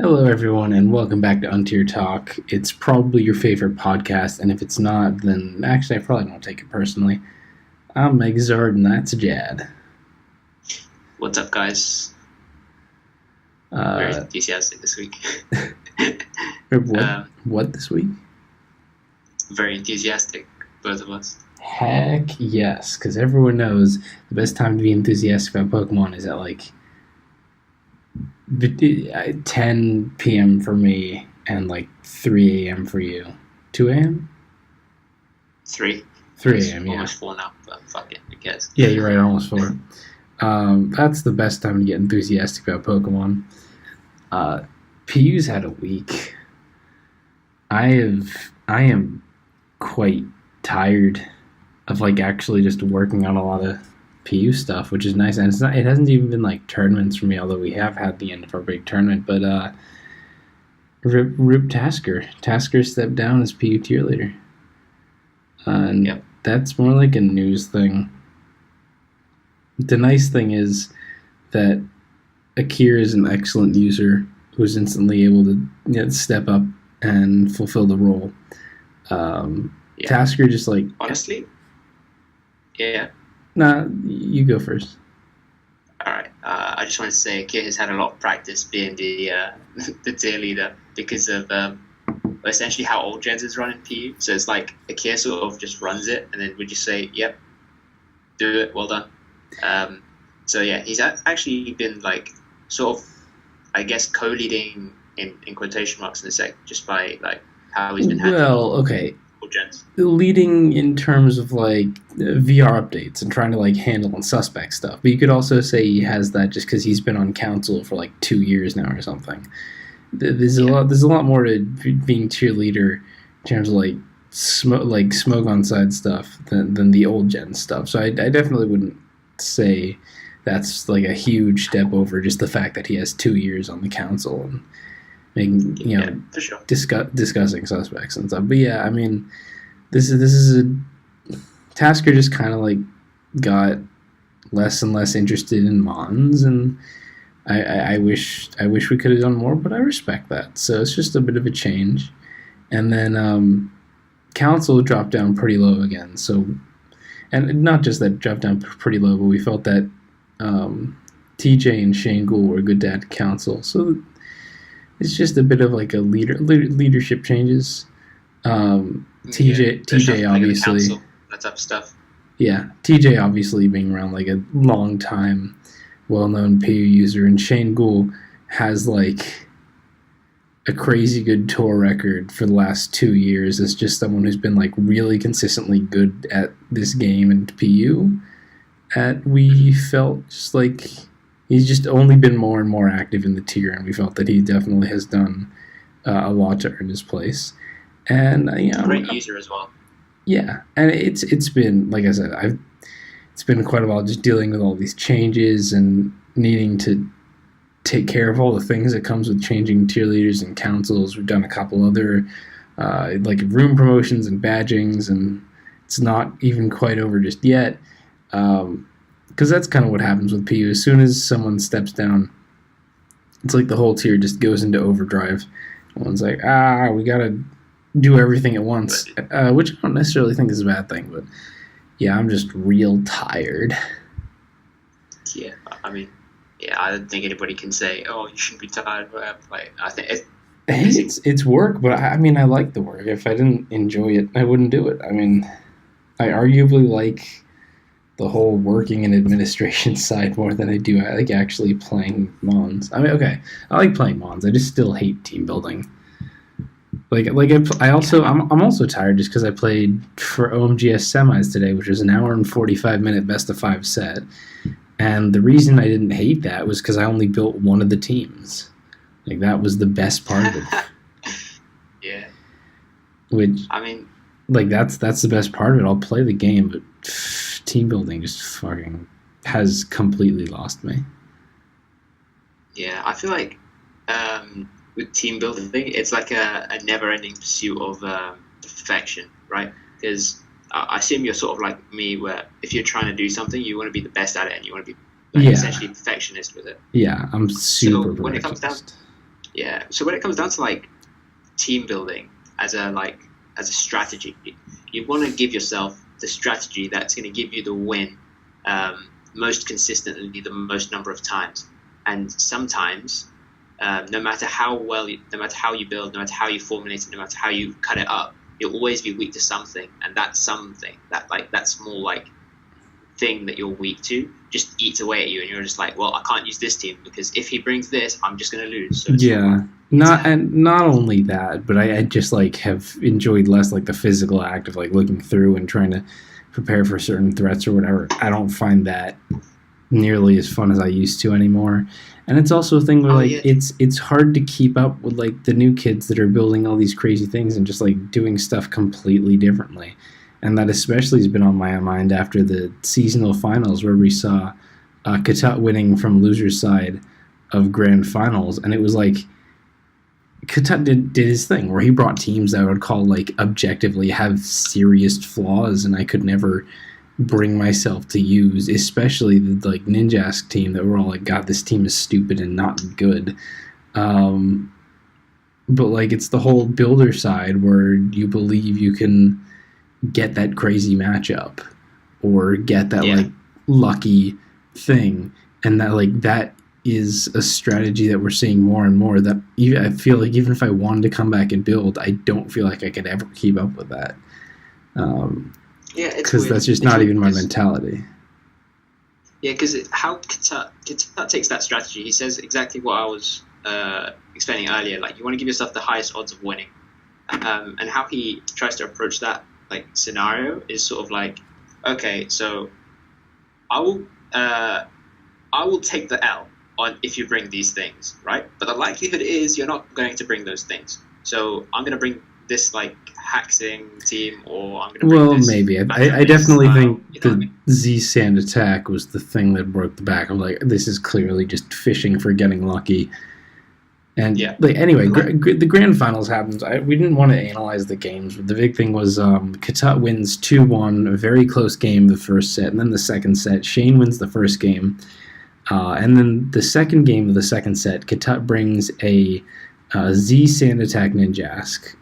Hello, everyone, and welcome back to Untier Talk. It's probably your favorite podcast, and if it's not, then actually, I probably don't take it personally. I'm Meg Zard, and that's Jad. What's up, guys? Very enthusiastic this week. What this week? Very enthusiastic, both of us. Heck yes, because everyone knows the best time to be enthusiastic about Pokemon is at like 10 p.m. for me and like 3 a.m. for you. 2 a.m.? 3. 3 a.m., yeah. Almost 4 now, but fuck it, who cares? Yeah, you're right, almost 4. That's the best time to get enthusiastic about Pokemon. PU's had a week. I am quite tired of like actually just working on a lot of PU stuff, which is nice, and it hasn't even been like tournaments for me, although we have had the end of our big tournament. But Rip Tasker stepped down as PU tier leader, and Yep. That's more like a news thing. The nice thing is that Akir is an excellent user who is instantly able to step up and fulfill the role. Tasker just like honestly, yeah. Nah, you go first. All right. I just wanted to say, Kit has had a lot of practice being the the tier leader because of essentially how old gens is running PU. So it's like Akir sort of just runs it, and then we just say, "Yep, do it, well done." So yeah, he's actually been like sort of, I guess, co-leading in quotation marks in a sec, just by like how he's been handling. Well, okay. Gens. Leading in terms of like VR updates and trying to like handle on suspect stuff, but you could also say he has that just because he's been on council for like 2 years now or something. There's a lot more to being cheerleader in terms of like smoke on side stuff than the old gen stuff. So I definitely wouldn't say that's like a huge step over just the fact that he has 2 years on the council and making for sure. discussing suspects and stuff. But yeah, I mean, this is a Tasker just kind of like got less and less interested in Mons, and I wish we could have done more, but I respect that. So it's just a bit of a change. And then council dropped down pretty low again. So, and not just that dropped down pretty low, but we felt that TJ and Shane Gould were good to add to council. So it's just a bit of like a leadership changes. TJ obviously, that type of stuff. Yeah, TJ obviously being around like a long time, well-known PU user, and Shane Gould has like a crazy good tour record for the last 2 years as just someone who's been like really consistently good at this game and PU. We felt just like he's just only been more and more active in the tier, and we felt that he definitely has done a lot to earn his place. And great user as well. Yeah, and it's been, like I said, it's been quite a while just dealing with all these changes and needing to take care of all the things that comes with changing tier leaders and councils. We've done a couple other like room promotions and badgings, and it's not even quite over just yet. Because that's kind of what happens with PU. As soon as someone steps down, it's like the whole tier just goes into overdrive. One's like, we gotta do everything at once, which I don't necessarily think is a bad thing, but yeah, I'm just real tired. Yeah, I mean, I don't think anybody can say, "Oh, you shouldn't be tired." Whatever. Like, I think it's work, but I mean, I like the work. If I didn't enjoy it, I wouldn't do it. I mean, I arguably like the whole working and administration side more than I do. I like actually playing Mons. I mean, okay, I like playing Mons. I just still hate team building. I'm also tired just because I played for OMGS semis today, which was an hour and 45-minute best of 5 set. And the reason I didn't hate that was because I only built one of the teams. Like, that was the best part of it. Yeah. Which, I mean, like, that's the best part of it. I'll play the game, but team building just fucking has completely lost me. Yeah, I feel like with team building, it's like a never-ending pursuit of perfection, right? Because I assume you're sort of like me, where if you're trying to do something, you want to be the best at it, and you want to be essentially perfectionist with it. Yeah, I'm super so when it comes down, Yeah. So when it comes down to like team building as a strategy, you want to give yourself the strategy that's going to give you the win most consistently, the most number of times. And sometimes, no matter how no matter how you build, no matter how you formulate it, no matter how you cut it up, you'll always be weak to something, and that something, that small like thing that you're weak to, just eats away at you, and you're just like, well, I can't use this team because if he brings this, I'm just going to lose. So not only that, but I just like have enjoyed less like the physical act of like looking through and trying to prepare for certain threats or whatever. I don't find that nearly as fun as I used to anymore. And it's also a thing where it's hard to keep up with like the new kids that are building all these crazy things and just like doing stuff completely differently. And that especially has been on my mind after the seasonal finals where we saw Katut winning from loser's side of grand finals. And it was like Katut did his thing where he brought teams that I would call like objectively have serious flaws, and I could never bring myself to use, especially the like Ninjask team that we're all like, God, this team is stupid and not good. But like it's the whole builder side where you believe you can get that crazy matchup or get that like lucky thing, and that like that is a strategy that we're seeing more and more, that I feel like even if I wanted to come back and build, I don't feel like I could ever keep up with that. Because that's just not even my mentality. Yeah, because how Katut takes that strategy, he says exactly what I was explaining earlier. Like, you want to give yourself the highest odds of winning, and how he tries to approach that like scenario is sort of like, okay, so I will take the L on if you bring these things, right? But the likelihood is you're not going to bring those things. So I'm going to bring this like Haxing team, or I'm going to bring this. Maybe. I definitely think the Z Sand attack was the thing that broke the back. I'm like, this is clearly just fishing for getting lucky. And like, anyway, the grand finals happens. We didn't want to analyze the games, but the big thing was Katut wins 2-1, a very close game the first set, and then the second set, Shane wins the first game. And then the second game of the second set, Katut brings a Z Sand Attack Ninjask.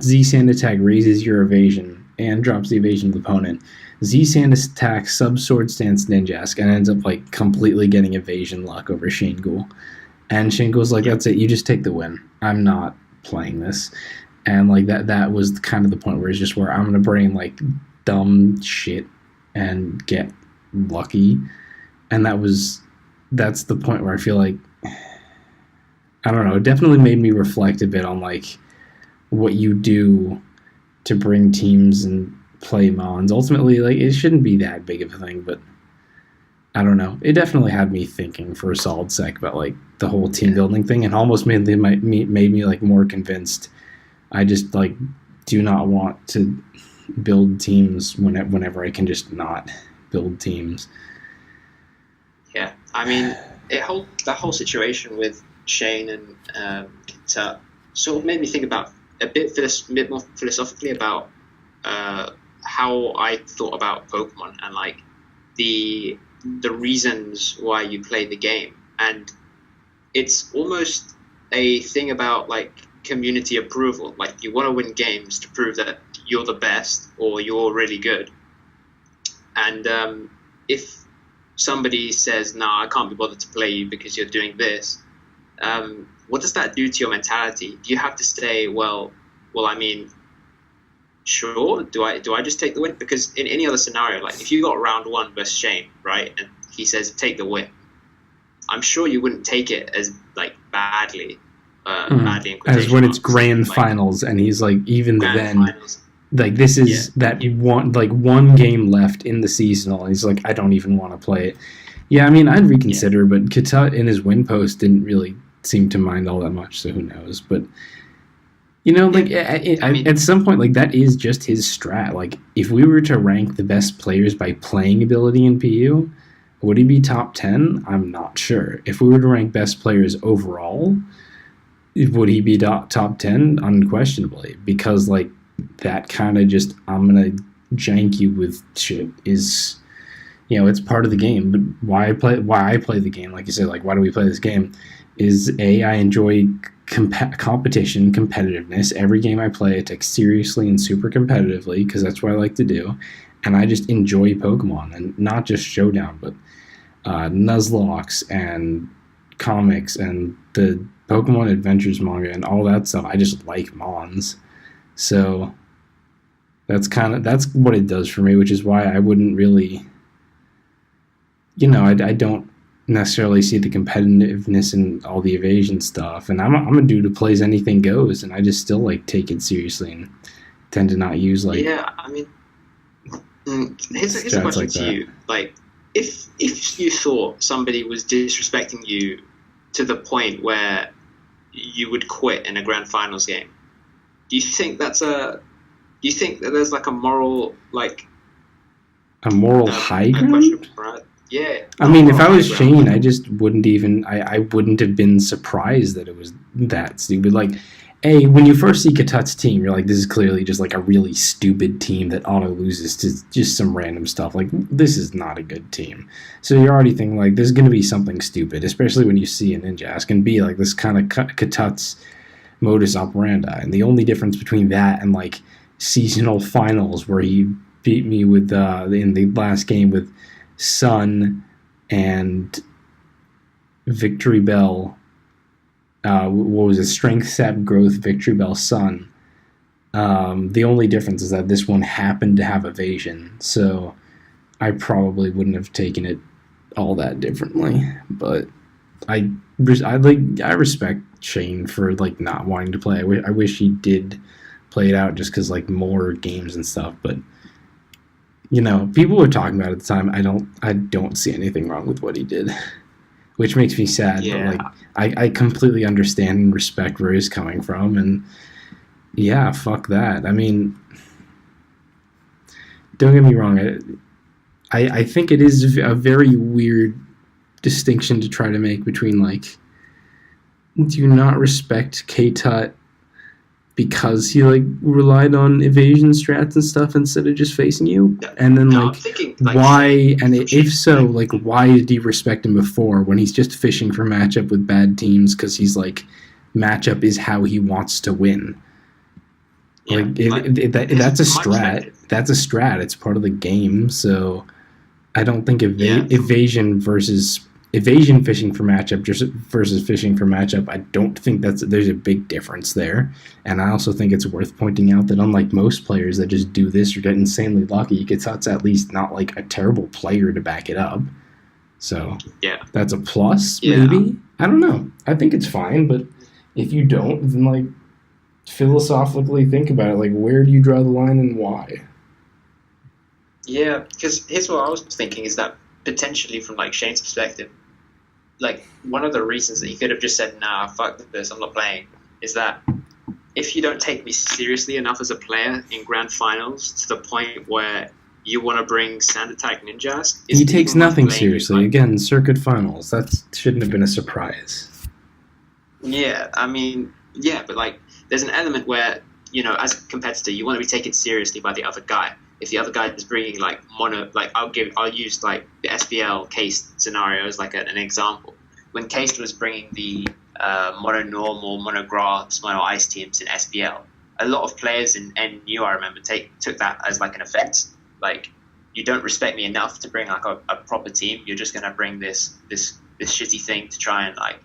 Z Sand Attack raises your evasion and drops the evasion of the opponent. Z Sand Attack Sub-Sword Stance Ninjask and ends up like completely getting evasion luck over Shane Ghoul. And Shane Ghoul's like, that's it, you just take the win. I'm not playing this. And like that was kind of the point where it's just where I'm going to bring like dumb shit and get lucky. And that's the point where I feel like, I don't know, it definitely made me reflect a bit on like what you do to bring teams and play Mons. Ultimately, like, it shouldn't be that big of a thing, but I don't know. It definitely had me thinking for a solid sec about like the whole team building thing, and almost made me like more convinced. I just like do not want to build teams whenever I can just not build teams. Yeah, I mean, that whole situation with Shane and Katut sort of made me think about a bit more philosophically about how I thought about Pokemon and like the reasons why you play the game. And it's almost a thing about like community approval. Like, you want to win games to prove that you're the best or you're really good. And if somebody says, nah, I can't be bothered to play you because you're doing this, what does that do to your mentality? Do you have to say, well, I mean, sure, do I just take the win? Because in any other scenario, like if you got round one versus Shane, right, and he says take the win, I'm sure you wouldn't take it as like badly in quotation as when it's marks. grand like, finals and he's like, even then finals. like this is one game left in the seasonal, and he's like, I don't even want to play it. Yeah, I mean, I'd reconsider, but Katut in his win post didn't really seem to mind all that much, so who knows. But you know, like at some point, like that is just his strat. Like, if we were to rank the best players by playing ability in PU, would he be top 10? I'm not sure. If we were to rank best players overall, would he be top 10? Unquestionably, because like that kind of just, I'm gonna jank you with shit is it's part of the game. But why I play the game, like you said, like why do we play this game? Is I enjoy competition, competitiveness. Every game I play, I take seriously and super competitively because that's what I like to do, and I just enjoy Pokemon and not just Showdown, but Nuzlocke and comics and the Pokemon Adventures manga and all that stuff. I just like Mons, so that's what it does for me, which is why I wouldn't really, I don't necessarily see the competitiveness in all the evasion stuff. And I'm a dude who plays anything goes, and I just still like take it seriously and tend to not use like Yeah, I mean, here's a strats question like to that. you. Like, if you thought somebody was disrespecting you to the point where you would quit in a grand finals game, do you think that there's like a moral like A moral high a question, ground. right? Yeah, I not a mean, if moral I high was ground, Shane, but I just wouldn't even. I wouldn't have been surprised that it was that stupid. Like, when you first see Katut's team, you're like, this is clearly just like a really stupid team that auto loses to just some random stuff. Like, this is not a good team. So you're already thinking like, there's going to be something stupid, especially when you see a Ninjask and be like this kind of Katut's modus operandi. And the only difference between that and like seasonal finals where he beat me with in the last game with Sun and Victory Bell. What was it? Strength, Sap, Growth, Victory Bell, Sun. The only difference is that this one happened to have evasion, so I probably wouldn't have taken it all that differently. But I respect Shane for like not wanting to play. I wish he did play it out just because like more games and stuff. But people were talking about it at the time. I don't see anything wrong with what he did, which makes me sad. yeah, But like, I completely understand and respect where he's coming from, and yeah, fuck that. I mean, don't get me wrong. I think it is a very weird distinction to try to make between like, do you not respect K-Tut because he like relied on evasion strats and stuff instead of just facing you, and then no, I'm like thinking like why, and for if so, Shane, like why did you respect him before when he's just fishing for matchup with bad teams because he's like matchup is how he wants to win. yeah, Like like that's a from my strat. perspective, That's a strat. It's part of the game. So I don't think yeah, evasion fishing for matchup versus fishing for matchup. I don't think there's a big difference there. And I also think it's worth pointing out that unlike most players that just do this or get insanely lucky, Katut's at least not like a terrible player to back it up. So yeah, that's a plus, yeah. maybe. I don't know. I think it's fine, but if you don't, then like philosophically think about it. Like, where do you draw the line and why? Yeah, because here's what I was thinking is that potentially from like Shane's perspective, like one of the reasons that he could have just said, "Nah, fuck this, I'm not playing," is that if you don't take me seriously enough as a player in grand finals to the point where you want to bring Sand Attack Ninjas, He takes nothing playing seriously. like, Again, circuit finals. That shouldn't have been a surprise. yeah, I mean, yeah, but like there's an element where as a competitor, you want to be taken seriously by the other guy. If the other guy is bringing like mono, like I'll use like the SPL case scenario as like an example. When Case was bringing the mono normal, mono grass, mono ice teams in SPL, a lot of players in NU I remember took that as like an offense. Like, you don't respect me enough to bring like a proper team. You're just gonna bring this shitty thing to try and like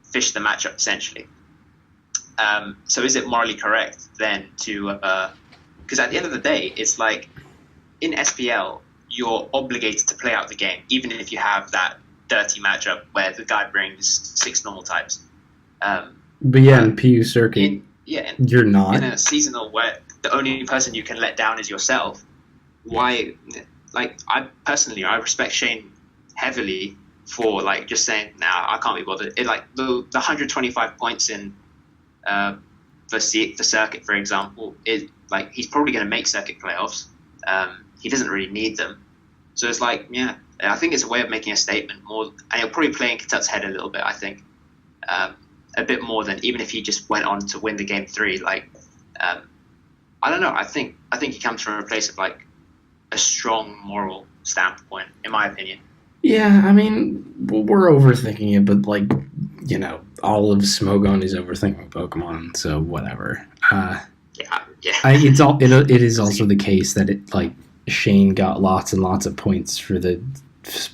fish the matchup essentially. So is it morally correct then to because at the end of the day, it's like in SPL, you're obligated to play out the game, even if you have that dirty matchup where the guy brings 6 normal types. But yeah, in PU circuit, you're not. In a seasonal where the only person you can let down is yourself. Why? Like, I respect Shane heavily for like just saying, "Nah, I can't be bothered." It like the 125 points in the circuit, for example, is like he's probably going to make circuit playoffs. He doesn't really need them, so it's like, yeah, I think it's a way of making a statement more, and he'll probably play in Katut's head a little bit. I think a bit more than even if he just went on to win the game 3. Like, I don't know. I think he comes from a place of like a strong moral standpoint, in my opinion. Yeah, I mean, we're overthinking it, but like, all of Smogon is overthinking Pokemon, so whatever. Yeah. It is also the case that Shane got lots and lots of points for the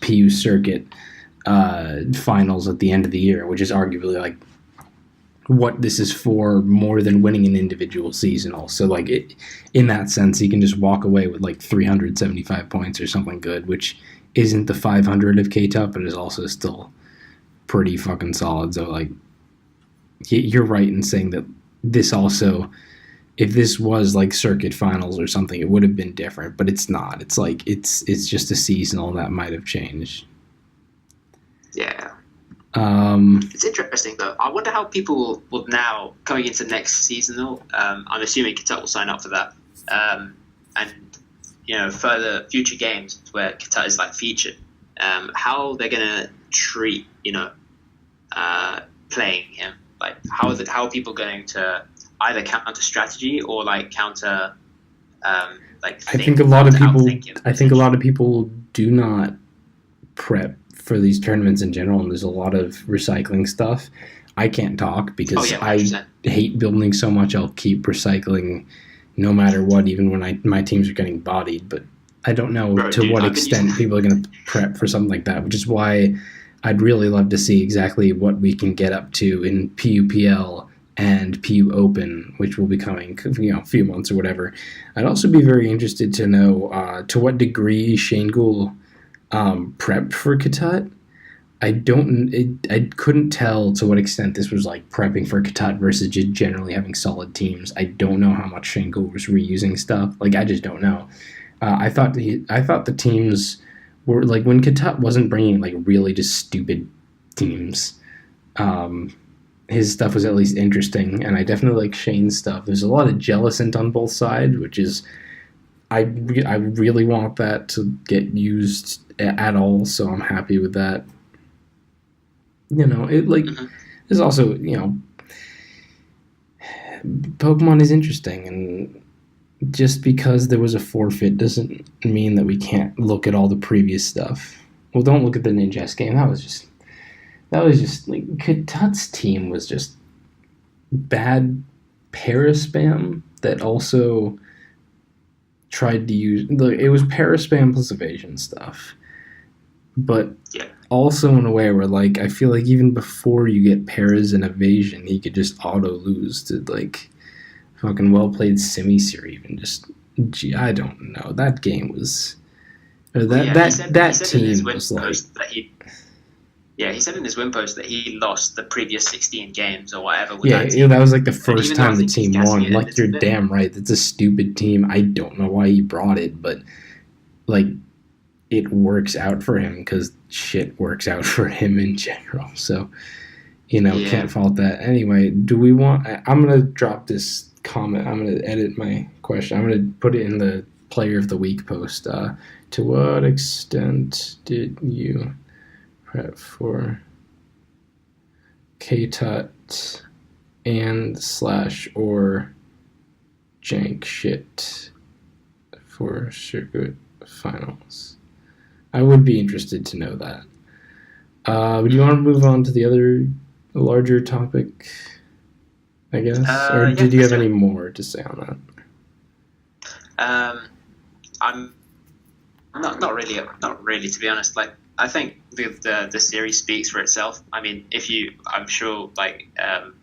PU circuit finals at the end of the year, which is arguably like what this is for more than winning an individual seasonal. So like in that sense, he can just walk away with like 375 points or something good, which isn't the 500 of K-Top, but is also still pretty fucking solid. So like you're right in saying that this also, if this was like circuit finals or something, it would have been different, but it's not. It's like it's just a seasonal that might have changed. Yeah. It's interesting though. I wonder how people will now going into next seasonal. I'm assuming Qatar will sign up for that, and further future games where Qatar is like featured. How they're gonna treat playing him. Like how are people going to either counter strategy or like counter I think a lot of people do not prep for these tournaments in general, and there's a lot of recycling stuff. I can't talk because I hate building so much. I'll keep recycling no matter what, even when my teams are getting bodied. But I don't know what extent people are going to prep for something like that, which is why I'd really love to see exactly what we can get up to in PUPL and PU Open, which will be coming, a few months or whatever. I'd also be very interested to know to what degree Shane Gould prepped for Katat. I couldn't tell to what extent this was like prepping for Katat versus just generally having solid teams. I don't know how much Shane Gould was reusing stuff. Like I just don't know. I thought the teams were like when Katat wasn't bringing like really just stupid teams. His stuff was at least interesting, and I definitely like Shane's stuff. There's a lot of Jellicent on both sides, which is I really want that to get used at all, so I'm happy with that. There's also, Pokemon is interesting, and just because there was a forfeit doesn't mean that we can't look at all the previous stuff. Well, don't look at the Ninjas game. That was just like Katat's team was just bad paraspam that also tried to use it was paraspam plus evasion stuff, but also in a way where like I feel like even before you get paras and evasion, he could just auto lose to like fucking well played Simisear. Even just I don't know, that game was that team was like. He said in his win post that he lost the previous 16 games or whatever. That was like the first time the team won. Like, you're damn right. It's a stupid team. I don't know why he brought it, but, like, it works out for him because shit works out for him in general. So, can't fault that. Anyway, I'm going to drop this comment. I'm going to edit my question. I'm going to put it in the Player of the Week post. To what extent did you prep for KTUT and / or jank shit for circuit finals? I would be interested to know that. Would you want to move on to the other larger topic, I guess? Or did you have any more to say on that? I'm not really, to be honest. Like, I think the series speaks for itself. I mean, I'm sure like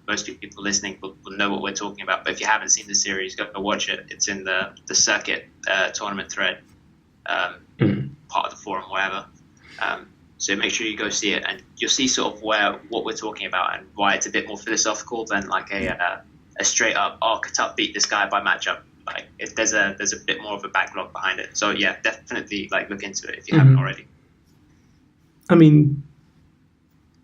most people listening will know what we're talking about. But if you haven't seen the series, go watch it. It's in the circuit tournament thread, part of the forum, whatever. So make sure you go see it, and you'll see sort of what we're talking about and why it's a bit more philosophical than like a straight up Katat beat this guy by matchup. Like there's a bit more of a backlog behind it. So yeah, definitely like look into it if you haven't already. I mean,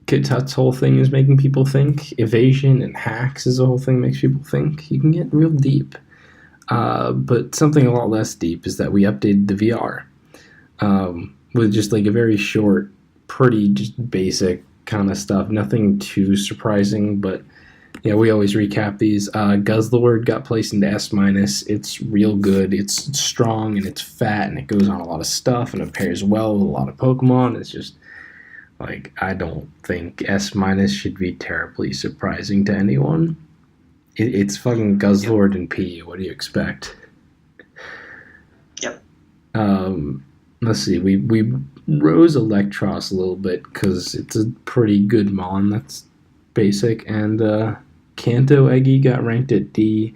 Katat's whole thing is making people think. Evasion and hacks is the whole thing makes people think. You can get real deep. But something a lot less deep is that we updated the VR with just like a very short, pretty just basic kind of stuff. Nothing too surprising, but Yeah, we always recap these. Guzzlord got placed into S minus. It's real good. It's strong and it's fat and it goes on a lot of stuff and it pairs well with a lot of Pokemon. It's just like I don't think S minus should be terribly surprising to anyone. It's fucking Yep. Guzzlord and P. What do you expect? Yep. Let's see. We rose Electros a little bit because it's a pretty good mon. That's basic. And Kanto Eggy got ranked at D.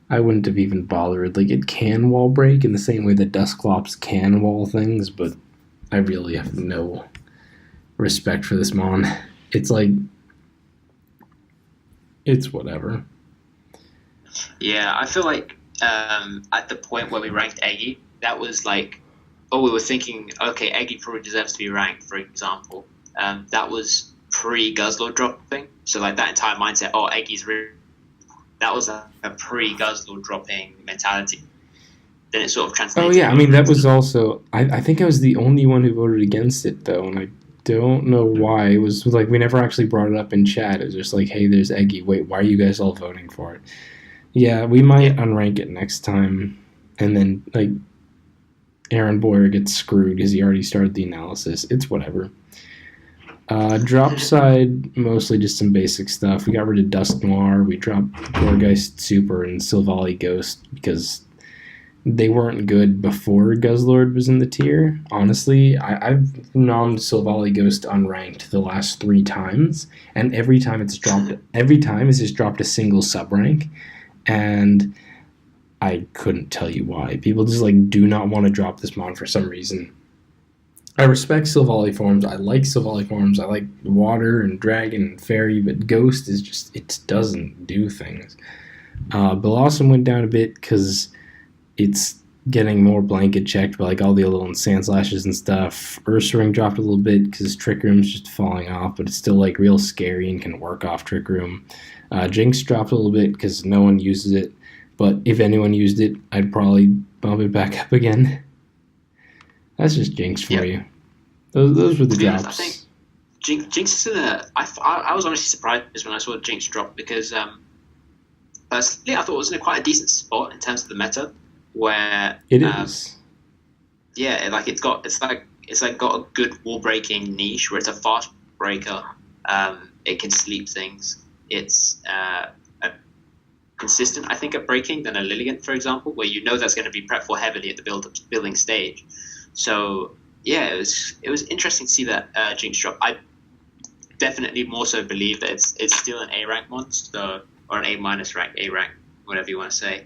I wouldn't have even bothered. Like, it can wall break in the same way that Dusclops can wall things, but I really have no respect for this mon. It's like, it's whatever. Yeah, I feel like at the point where we ranked Eggy, that was like, oh, we were thinking, okay, Eggy probably deserves to be ranked, for example. That was pre-Guzzlord dropping. So, like, that entire mindset, oh, Eggy's real. That was a pre-Guzzlord dropping mentality. Then it sort of Oh, translated yeah. I mean, over that into was the. also. I think I was the only one who voted against it, though, and I don't know why. It was like we never actually brought it up in chat. It was just like, hey, there's Eggy. Wait, why are you guys all voting for it? Yeah, we might Yeah. unrank it next time. And then, like, Aaron Boyer gets screwed because he already started the analysis. It's whatever. Drop side, mostly just some basic stuff. We got rid of Dust Noir. We dropped Gorgeist Super and Silvally Ghost because they weren't good before Guzzlord was in the tier. Honestly, I've nommed Silvally Ghost unranked the last 3 times, and every time it's just dropped a single sub rank, and I couldn't tell you why. People just like do not want to drop this mon for some reason. I respect Silvally forms. I like Silvally forms. I like water and dragon and fairy, but Ghost is just it doesn't do things. Blossom went down a bit because it's getting more blanket checked by like all the little sand slashes and stuff. Ursaring dropped a little bit because Trick Room's just falling off, but it's still like real scary and can work off Trick Room. Jinx dropped a little bit because no one uses it, but if anyone used it, I'd probably bump it back up again. That's just Jinx for Yeah. you. Those were the To be honest, I think drops. Jinx is in a. I was honestly surprised when I saw Jinx drop because personally I thought it was in a quite a decent spot in terms of the meta where It is. yeah, like it's like got a good wall breaking niche where it's a fast breaker. It can sleep things. It's consistent, I think, at breaking than a Lilligant, for example, where you know that's going to be prepped for heavily at the building stage. So yeah, it was interesting to see that Jinx drop. I definitely more so believe that it's still an A rank monster or an A minus rank, A rank, whatever you want to say.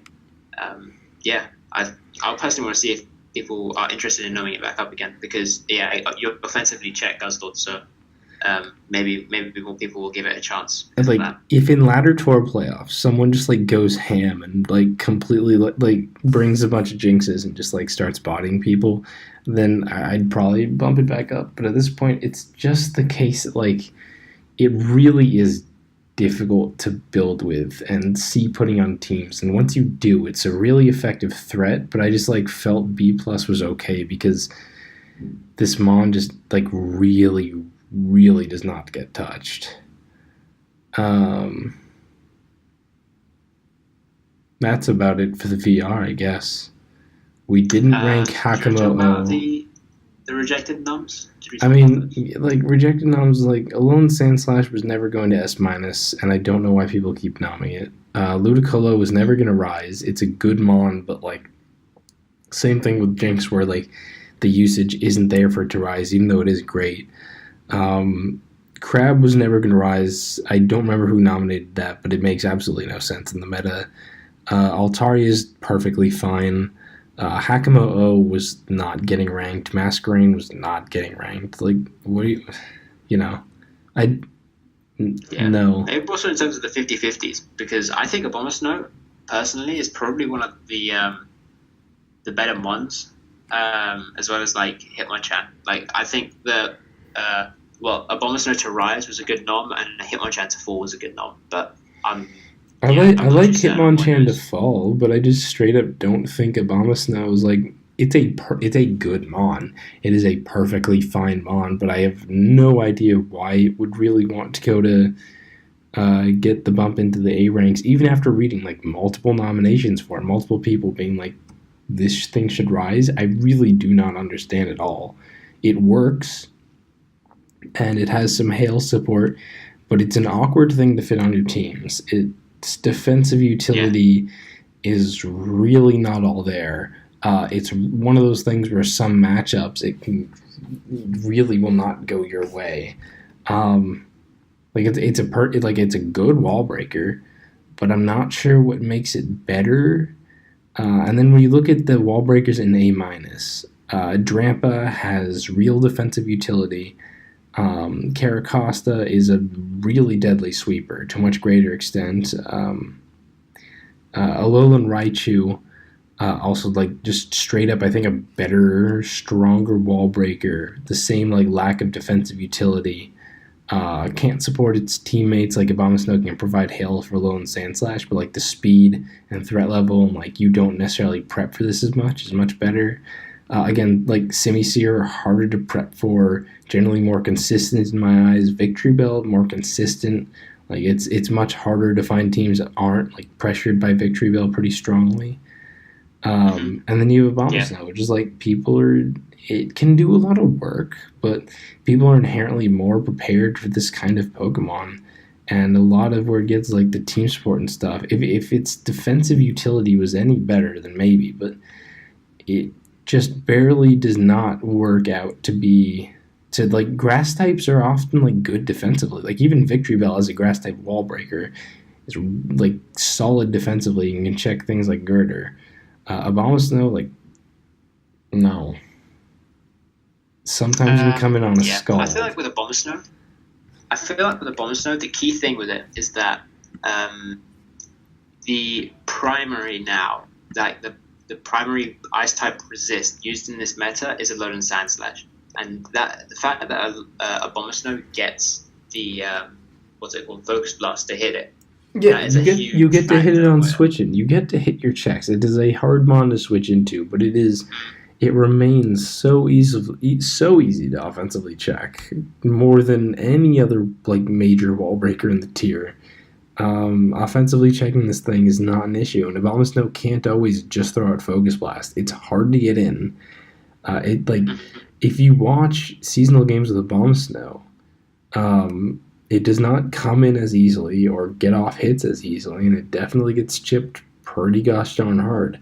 Yeah, I personally want to see if people are interested in knowing it back up again because yeah, you offensively check Guzzlord, so maybe people will give it a chance And for like, that. if in ladder tour playoffs, someone just like goes ham and like completely like brings a bunch of jinxes and just like starts botting people, then I'd probably bump it back up. But at this point, it's just the case that like it really is difficult to build with and see putting on teams. And once you do, it's a really effective threat. But I just like felt B plus was okay because this mon just like really does not get touched. Um, that's about it for the VR, I guess. We didn't rank Do you want to talk about Hakamo. the rejected noms? Did we I talk about those? mean, like rejected noms, like Alone Sand Slash was never going to S minus, and I don't know why people keep nomming it. Ludicolo was never going to rise. It's a good mon, but like same thing with Jinx, where like the usage isn't there for it to rise, even though it is great. Crab was never going to rise. I don't remember who nominated that, but it makes absolutely no sense in the meta. Altaria is perfectly fine. Hakamo O was not getting ranked. Masquerain was not getting ranked. Like, what do you know, I Yeah. no. Maybe also in terms of the 50-50s, because I think Abomasnow, personally, is probably one of the better ones, as well as, like, Hitmonchan. Like, I think that, Abomasnow to rise was a good nom, and Hitmonchan to fall was a good nom, but I yeah, like I'm I not like too certain on what Hitmonchan to yours. fall, but I just straight up don't think Abomasnow is like it's a good mon. It is a perfectly fine mon, but I have no idea why it would really want to go to get the bump into the A ranks, even after reading like multiple nominations for it, multiple people being like, this thing should rise. I really do not understand it all. It works, and it has some hail support, but it's an awkward thing to fit on your teams. Its defensive utility is really not all there. It's one of those things where some matchups really will not go your way. It's a good wall breaker, but I'm not sure what makes it better. And then when you look at the wall breakers in A minus, Drampa has real defensive utility. Caracosta is a really deadly sweeper to a much greater extent. Alolan Raichu, also like just straight up, I think a better, stronger wall breaker. The same like lack of defensive utility. Can't support its teammates. Like Abomasnow can provide hail for low and Sandslash, but like the speed and threat level, and like you don't necessarily prep for this as much, is much better. Again, like Simisear, harder to prep for, generally more consistent in my eyes. Victory Bell, more consistent. Like it's much harder to find teams that aren't like pressured by Victory Bell pretty strongly. And then you have Abomasnow, which is like it can do a lot of work, but people are inherently more prepared for this kind of Pokemon. And a lot of where it gets like the team support and stuff, if its defensive utility was any better, then maybe, but it just barely does not work out to like grass types are often like good defensively. Like even Victory Bell as a grass type wall breaker is like solid defensively and can check things like Girder. Abomasnow, like, no. Sometimes you can come in on a skull. I feel like with Abomasnow, the key thing with it is that the primary now, like the primary ice type resist used in this meta is Alolan Sandslash, and that the fact that Abomasnow gets the Focus Blast to hit it. Yeah, you get to hit it on switching. You get to hit your checks. It is a hard mon to switch into, but it remains so easy to offensively check, more than any other like major wall breaker in the tier. Offensively checking this thing is not an issue, and Abomasnow can't always just throw out Focus Blast. It's hard to get in. If you watch seasonal games with Abomasnow, it does not come in as easily or get off hits as easily, and it definitely gets chipped pretty gosh darn hard.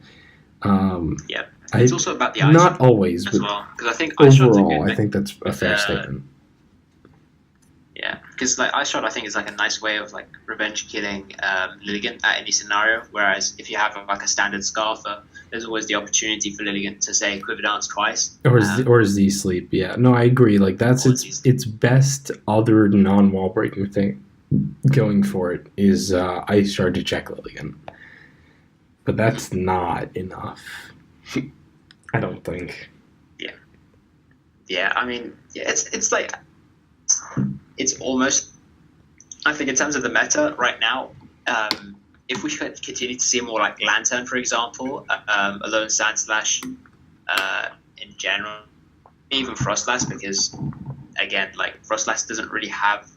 It's also about the ice. Not always, as but well, because I think overall, I think that's a fair statement. Yeah, because like Ice Shot, I think is like a nice way of like revenge killing Lilligant at any scenario. Whereas if you have like a standard Scarfer, there's always the opportunity for Lilligant to say Quiver Dance twice, or Z Sleep. Yeah, no, I agree. Like that's its best other non-wall breaking thing going for it is Ice Shard to check Lilligant, but that's not enough. I don't think. Yeah. I mean, it's like. It's almost, I think in terms of the meta right now, if we could continue to see more like Lantern, for example, Alolan Sandslash in general, even Frostlass, because again, like Frostlass doesn't really have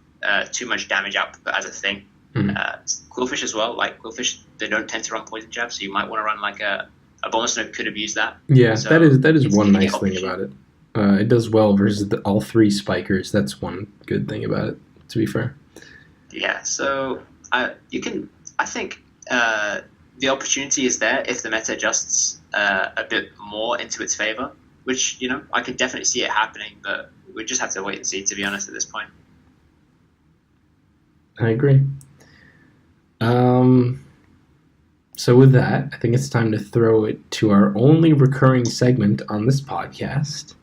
too much damage output as a thing. Quillfish as well, like Quillfish, they don't tend to run Poison Jab, so you might want to run like a Abomasnow could have used that. Yeah, so that is one nice thing about it. It does well versus all three spikers. That's one good thing about it, to be fair. Yeah, so I think the opportunity is there if the meta adjusts a bit more into its favor, which, I could definitely see it happening, but we just have to wait and see, to be honest, at this point. I agree. So with that, I think it's time to throw it to our only recurring segment on this podcast.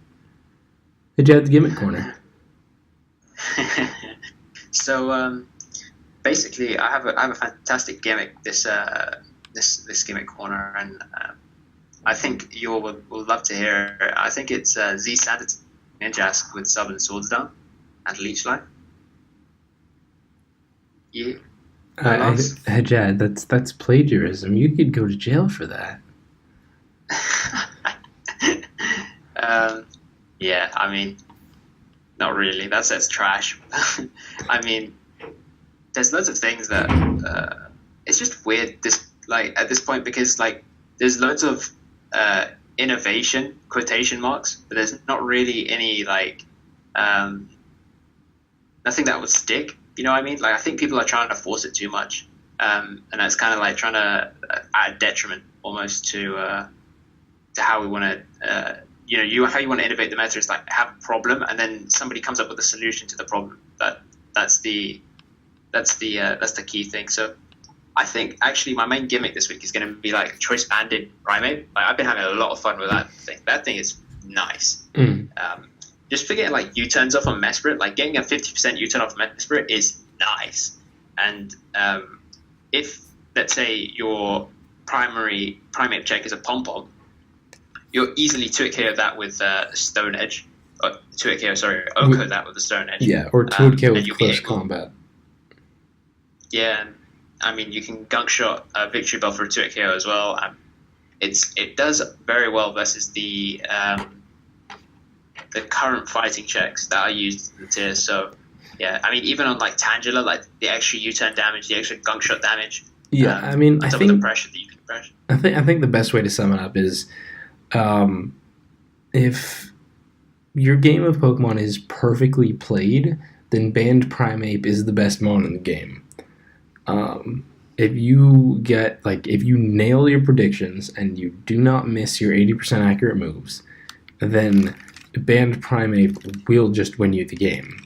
Jed's Gimmick Corner. So basically, I have a fantastic gimmick this Gimmick Corner, and I think you all will love to hear it. I think it's Z Standard Ninjask with Sub and Swords Down and Leech Life. Yeah. Jed, that's plagiarism. You could go to jail for that. Yeah, I mean, not really. That's trash. I mean, there's loads of things that it's just weird this like at this point because like there's loads of innovation quotation marks, but there's not really any like nothing that would stick. You know what I mean? Like I think people are trying to force it too much, and that's kind of like trying to add detriment almost to how we want to. How you want to innovate the meta is like have a problem, and then somebody comes up with a solution to the problem. That's the key thing. So I think actually my main gimmick this week is going to be like choice banded primate. Like I've been having a lot of fun with that thing. That thing is nice. Just forgetting like U-turns off on Mesprit, like getting a 50% U-turn off Mesprit is nice. And if let's say your primary primate check is a pom pom, you're easily 2-hit KO that with Stone Edge. Or 2-hit KO, sorry, Oko that with the Stone Edge. Yeah, or 2-hit KO with close combat. Yeah, I mean, you can gunk shot a Victory Bell for a 2-hit KO as well. It does very well versus the current fighting checks that are used in the tiers. So, yeah, I mean, even on like Tangela, like the extra U-turn damage, the extra gunk shot damage. Yeah, I mean, I think the pressure that you can pressure. I think the best way to sum it up is, if your game of Pokemon is perfectly played, then Banned Primeape is the best mon in the game. If you nail your predictions and you do not miss your 80% accurate moves, then Banned Primeape will just win you the game.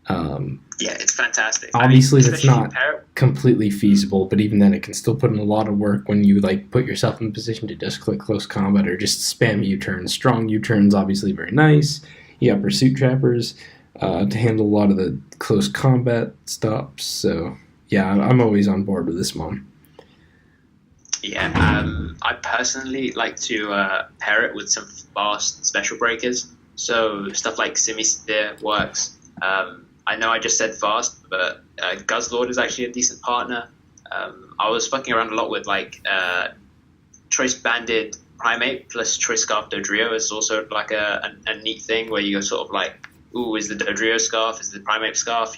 Yeah, it's fantastic. Obviously, that's not completely feasible, but even then, it can still put in a lot of work when you like put yourself in a position to just click close combat or just spam U-turns. Strong U-turns, obviously, very nice. You got Pursuit Trappers to handle a lot of the close combat stops. So, yeah, I'm always on board with this one. Yeah, I personally like to pair it with some fast special breakers. So stuff like Simisphere works. I know I just said fast, but Guzzlord is actually a decent partner. I was fucking around a lot with like Choice Banded Primate plus Choice Scarf Dodrio is also like a neat thing where you go sort of like, ooh, is the Dodrio Scarf, is the Primate Scarf,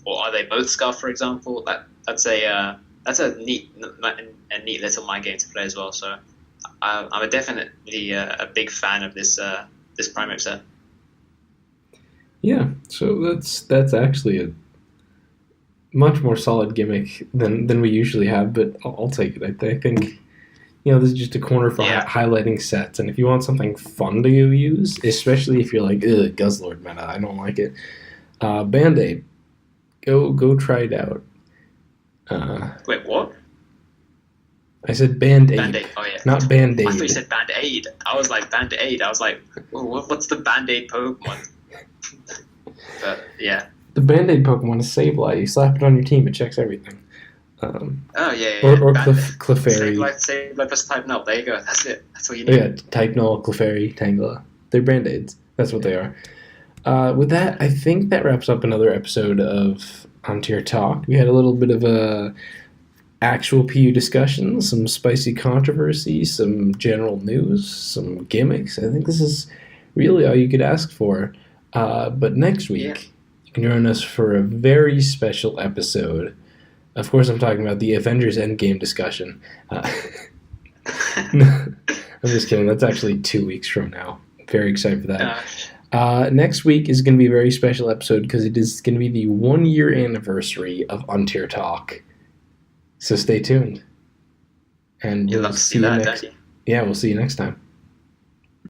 or are they both Scarf, for example? That's a neat little mind game to play as well. So I'm definitely a big fan of this Primate set. Yeah, so that's actually a much more solid gimmick than we usually have, but I'll take it. I think this is just a corner for highlighting sets, and if you want something fun to use, especially if you're like, ugh, Guzzlord meta, I don't like it. Band-Aid, go try it out. Wait, what? I said Band-Aid. Band-Aid, oh yeah. Not Band-Aid. I thought you said Band-Aid. I was like, Band-Aid. I was like, what's the Band-Aid Pokemon? But, yeah. The Band-Aid Pokemon is Sableye. You slap it on your team, it checks everything. Oh, yeah. Or Clefairy. Sableye plus Type Null. There you go. That's it. That's all you need. Yeah, Type Null, Clefairy, Tangela. They're Band-Aids. That's what they are. With that, I think that wraps up another episode of Untier Talk. We had a little bit of a actual PU discussion, some spicy controversy, some general news, some gimmicks. I think this is really all you could ask for. But next week, you can join us for a very special episode. Of course, I'm talking about the Avengers Endgame discussion. I'm just kidding. That's actually 2 weeks from now. Very excited for that. Next week is going to be a very special episode because it is going to be the 1-year anniversary of Untier Talk. So stay tuned. And You'll love to see that, don't you? Yeah, we'll see you next time.